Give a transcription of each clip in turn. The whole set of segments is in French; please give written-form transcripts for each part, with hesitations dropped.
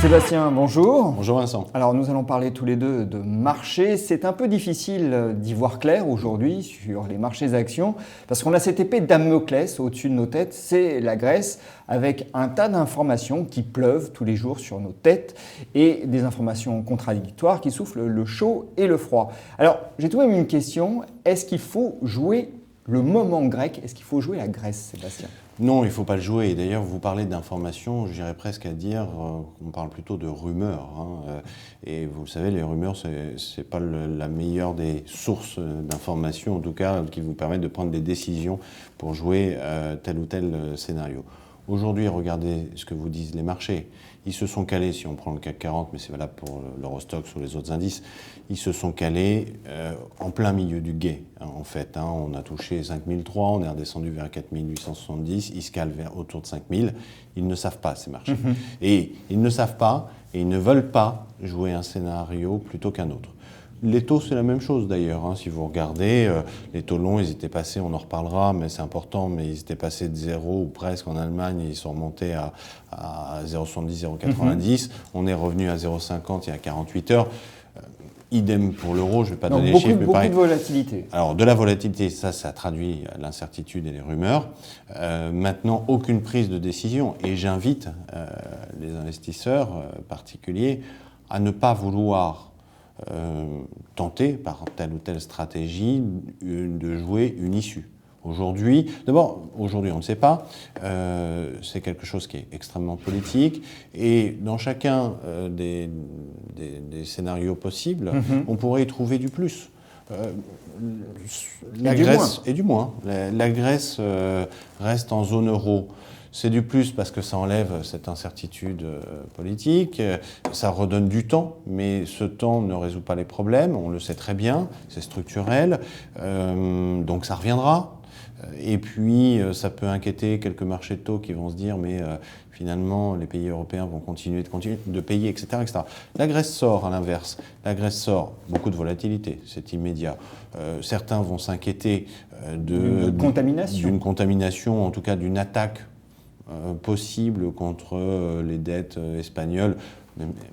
Sébastien, bonjour. Bonjour Vincent. Alors nous allons parler tous les deux de marché. C'est un peu difficile d'y voir clair aujourd'hui sur les marchés actions parce qu'on a cette épée de Damoclès au-dessus de nos têtes, c'est la Grèce, avec un tas d'informations qui pleuvent tous les jours sur nos têtes et des informations contradictoires qui soufflent le chaud et le froid. Alors j'ai tout de même une question, est-ce qu'il faut jouer le moment grec? Est-ce qu'il faut jouer la Grèce, Sébastien? Non, il ne faut pas le jouer. Et d'ailleurs, vous parlez d'informations, j'irais presque à dire qu'on parle plutôt de rumeurs. Et vous le savez, les rumeurs, ce n'est pas la meilleure des sources d'informations, en tout cas, qui vous permettent de prendre des décisions pour jouer tel ou tel scénario. Aujourd'hui, regardez ce que vous disent les marchés. Ils se sont calés, si on prend le CAC 40, mais c'est valable pour l'Eurostoxx ou les autres indices, ils se sont calés en plein milieu du gué, en fait. On a touché 5003, on est redescendu vers 4870, ils se calent autour de 5000. Ils ne savent pas, ces marchés. Et ils ne savent pas, et ils ne veulent pas jouer un scénario plutôt qu'un autre. Les taux, c'est la même chose d'ailleurs. Si vous regardez, les taux longs, ils étaient passés, on en reparlera, mais c'est important, mais ils étaient passés de 0 ou presque en Allemagne, et ils sont remontés à 0,70, 0,90. On est revenu à 0,50 il y a 48 heures. Idem pour l'euro, je ne vais pas donner les chiffres, mais pareil. Beaucoup de volatilité. Alors, de la volatilité, ça traduit l'incertitude et les rumeurs. Maintenant, aucune prise de décision. Et j'invite les investisseurs particuliers à ne pas vouloir tenter par telle ou telle stratégie de jouer une issue. Aujourd'hui, on ne sait pas, c'est quelque chose qui est extrêmement politique et dans chacun des scénarios possibles, on pourrait y trouver du plus. La Grèce et du moins. La Grèce reste en zone euro. C'est du plus parce que ça enlève cette incertitude politique, ça redonne du temps, mais ce temps ne résout pas les problèmes, on le sait très bien, c'est structurel, donc ça reviendra. Et puis, ça peut inquiéter quelques marchés de taux qui vont se dire, mais finalement, les pays européens vont continuer de payer, etc., etc. La Grèce sort, à l'inverse. La Grèce sort, beaucoup de volatilité, c'est immédiat. Certains vont s'inquiéter d'une contamination, en tout cas d'une attaque possible contre les dettes espagnoles,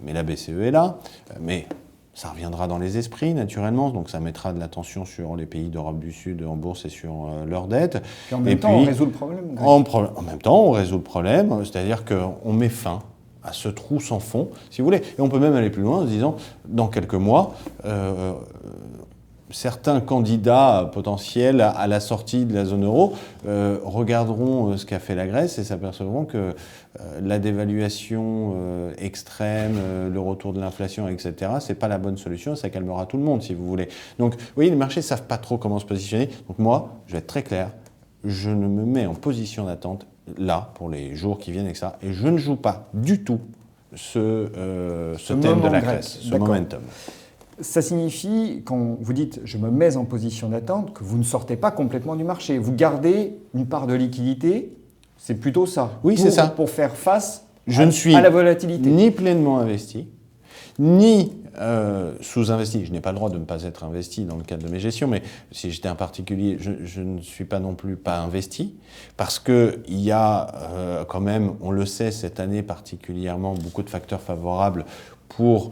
mais la BCE est là, mais ça reviendra dans les esprits naturellement, donc ça mettra de l'attention sur les pays d'Europe du Sud en bourse et sur leurs dettes. Et en même temps, on résout le problème. En même temps, on résout le problème, c'est-à-dire qu'on met fin à ce trou sans fond, si vous voulez. Et on peut même aller plus loin en se disant, dans quelques mois, certains candidats potentiels à la sortie de la zone euro regarderont ce qu'a fait la Grèce et s'apercevront que la dévaluation extrême, le retour de l'inflation, etc., c'est pas la bonne solution, ça calmera tout le monde, si vous voulez. Donc, vous voyez, les marchés ne savent pas trop comment se positionner. Donc moi, je vais être très clair, je ne me mets en position d'attente là, pour les jours qui viennent, etc., et je ne joue pas du tout ce thème de la Grèce, ce momentum. Ça signifie, quand vous dites « je me mets en position d'attente », que vous ne sortez pas complètement du marché. Vous gardez une part de liquidité, c'est plutôt ça. Oui, c'est ça. Pour faire face à la volatilité. Ni pleinement investi, ni sous-investi. Je n'ai pas le droit de ne pas être investi dans le cadre de mes gestions, mais si j'étais un particulier, je ne suis pas non plus pas investi, parce qu'il y a quand même, on le sait cette année particulièrement, beaucoup de facteurs favorables pour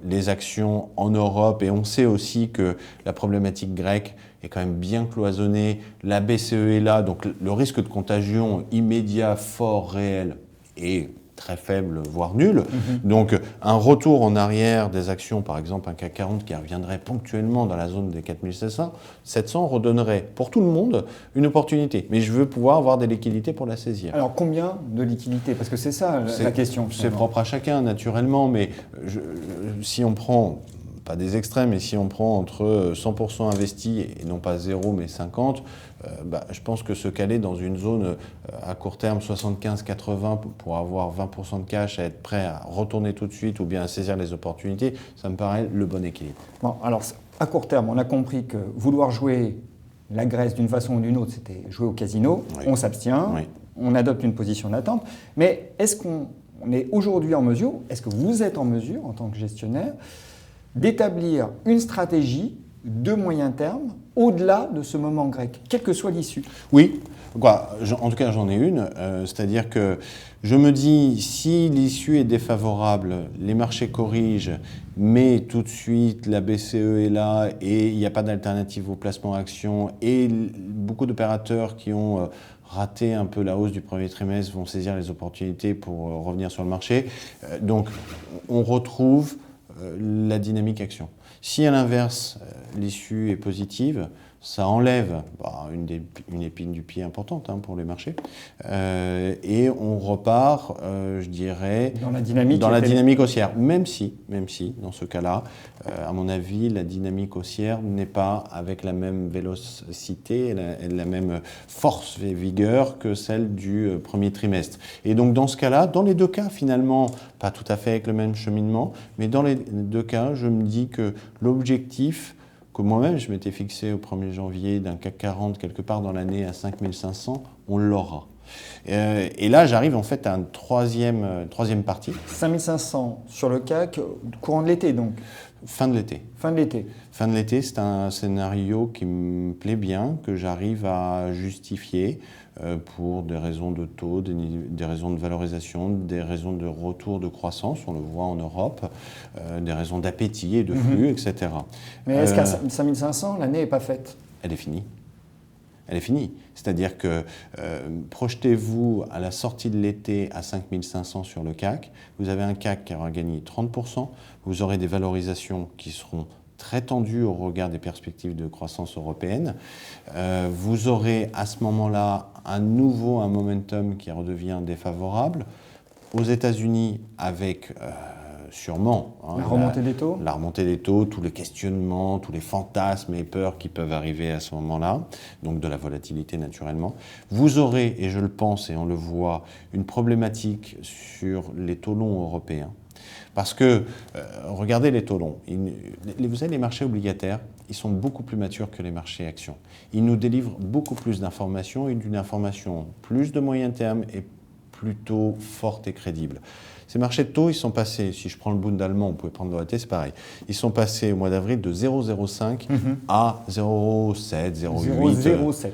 les actions en Europe, et on sait aussi que la problématique grecque est quand même bien cloisonnée, la BCE est là, donc le risque de contagion immédiat, fort, réel est très faible, voire nul. Donc un retour en arrière des actions, par exemple un CAC 40 qui reviendrait ponctuellement dans la zone des 4700 redonnerait pour tout le monde une opportunité. Mais je veux pouvoir avoir des liquidités pour la saisir. Alors combien de liquidités? Parce que c'est ça la question. C'est propre à chacun naturellement, mais si on prend, pas des extrêmes, mais si on prend entre 100% investi et non pas 0 mais 50, je pense que se caler dans une zone à court terme 75-80 pour avoir 20% de cash, à être prêt à retourner tout de suite ou bien à saisir les opportunités, ça me paraît le bon équilibre. Bon, alors à court terme, on a compris que vouloir jouer la Grèce d'une façon ou d'une autre, c'était jouer au casino, oui. On s'abstient, oui. On adopte une position d'attente, mais est-ce qu'on est aujourd'hui en mesure, est-ce que vous êtes en mesure en tant que gestionnaire d'établir une stratégie de moyen terme au-delà de ce moment grec, quelle que soit l'issue? Oui, en tout cas j'en ai une, c'est-à-dire que je me dis si l'issue est défavorable, les marchés corrigent, mais tout de suite la BCE est là et il n'y a pas d'alternative au placement action et beaucoup d'opérateurs qui ont raté un peu la hausse du premier trimestre vont saisir les opportunités pour revenir sur le marché. Donc on retrouve la dynamique action. Si à l'inverse, l'issue est positive, ça enlève une épine du pied importante pour les marchés. Et on repart, je dirais, dans la dynamique haussière. Même si, dans ce cas-là, à mon avis, la dynamique haussière n'est pas avec la même vélocité, la même force et vigueur que celle du premier trimestre. Et donc, dans ce cas-là, dans les deux cas, finalement, pas tout à fait avec le même cheminement, mais dans les deux cas, je me dis que l'objectif que moi-même je m'étais fixé au 1er janvier d'un CAC 40 quelque part dans l'année à 5500, on l'aura. Et là, j'arrive en fait à une troisième partie. 5500 sur le CAC, courant de l'été donc. Fin de l'été. Fin de l'été. Fin de l'été, c'est un scénario qui me plaît bien, que j'arrive à justifier pour des raisons de taux, des raisons de valorisation, des raisons de retour de croissance, on le voit en Europe, des raisons d'appétit et de flux, etc. Mais est-ce qu'à 5500, l'année n'est pas faite? Elle est finie. Elle est finie. C'est-à-dire que projetez-vous à la sortie de l'été à 5500 sur le CAC, vous avez un CAC qui aura gagné 30%, vous aurez des valorisations qui seront très tendues au regard des perspectives de croissance européenne. Vous aurez à ce moment-là un momentum qui redevient défavorable. Aux États-Unis, avec sûrement la remontée des taux. La remontée des taux, tous les questionnements, tous les fantasmes et peurs qui peuvent arriver à ce moment-là, donc de la volatilité naturellement. Vous aurez, et je le pense et on le voit, une problématique sur les taux longs européens. Parce que, regardez les taux longs, vous savez, les marchés obligataires, ils sont beaucoup plus matures que les marchés actions. Ils nous délivrent beaucoup plus d'informations et d'une information plus de moyen terme et plutôt forte et crédible. Ces marchés de taux, ils sont passés, si je prends le Bund allemand, on pouvait prendre l'OAT, c'est pareil. Ils sont passés au mois d'avril de 0,05 à 0,7, 0,8.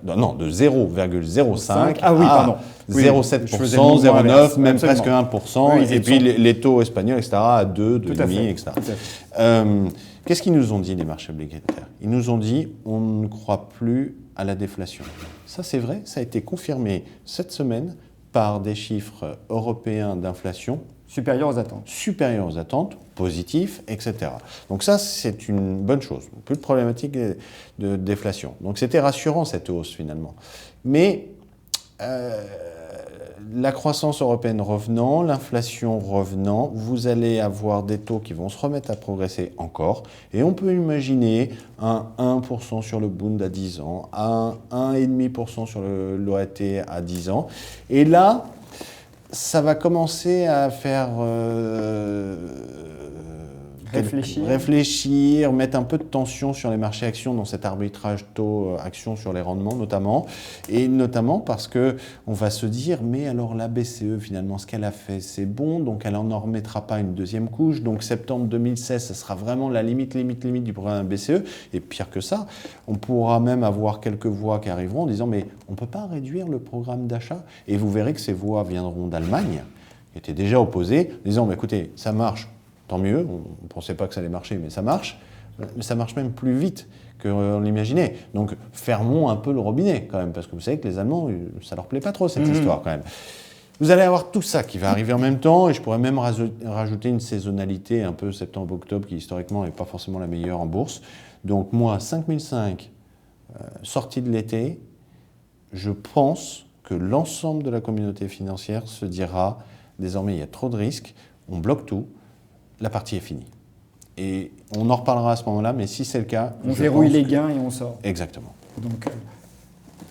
Non, de 0,05 à 0,7%, 0,9, même presque 1%. Oui, et puis les taux espagnols, etc., à 2, 2,5, etc. Qu'est-ce qu'ils nous ont dit, les marchés obligataires? Ils nous ont dit, on ne croit plus à la déflation. Ça, c'est vrai, ça a été confirmé cette semaine par des chiffres européens d'inflation supérieurs aux attentes, positifs, etc. Donc ça, c'est une bonne chose. Plus de problématique de déflation. Donc c'était rassurant cette hausse finalement. Mais la croissance européenne revenant, l'inflation revenant, vous allez avoir des taux qui vont se remettre à progresser encore. Et on peut imaginer un 1% sur le Bund à 10 ans, un 1,5% sur l'OAT à 10 ans. Et là, ça va commencer à faire réfléchir, mettre un peu de tension sur les marchés actions dans cet arbitrage taux-action sur les rendements notamment. Et notamment parce qu'on va se dire, mais alors la BCE finalement, ce qu'elle a fait, c'est bon, donc elle n'en remettra pas une deuxième couche. Donc septembre 2016, ce sera vraiment la limite du programme BCE. Et pire que ça, on pourra même avoir quelques voix qui arriveront en disant, mais on ne peut pas réduire le programme d'achat. Et vous verrez que ces voix viendront d'Allemagne, qui étaient déjà opposées, en disant, mais écoutez, ça marche. Tant mieux, on ne pensait pas que ça allait marcher, mais ça marche. Mais ça marche même plus vite qu'on l'imaginait. Donc fermons un peu le robinet quand même, parce que vous savez que les Allemands, ça leur plaît pas trop cette histoire quand même. Vous allez avoir tout ça qui va arriver en même temps, et je pourrais même rajouter une saisonnalité un peu septembre-octobre qui historiquement n'est pas forcément la meilleure en bourse. Donc moi, 5005, sortie de l'été, je pense que l'ensemble de la communauté financière se dira, désormais il y a trop de risques, on bloque tout, la partie est finie. Et on en reparlera à ce moment-là, mais si c'est le cas... On verrouille les gains et on sort. Exactement. Donc,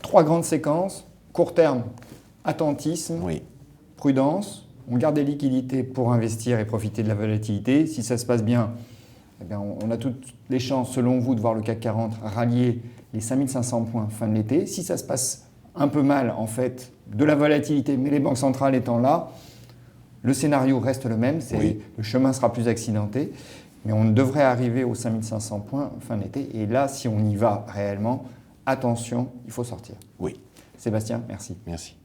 3 grandes séquences. Court terme, attentisme, prudence. On garde des liquidités pour investir et profiter de la volatilité. Si ça se passe bien, eh bien on a toutes les chances, selon vous, de voir le CAC 40 rallier les 5500 points fin de l'été. Si ça se passe un peu mal, en fait, de la volatilité, mais les banques centrales étant là, le scénario reste le même, le chemin sera plus accidenté. Mais on devrait arriver aux 5500 points fin d'été. Et là, si on y va réellement, attention, il faut sortir. Oui. Sébastien, merci. Merci.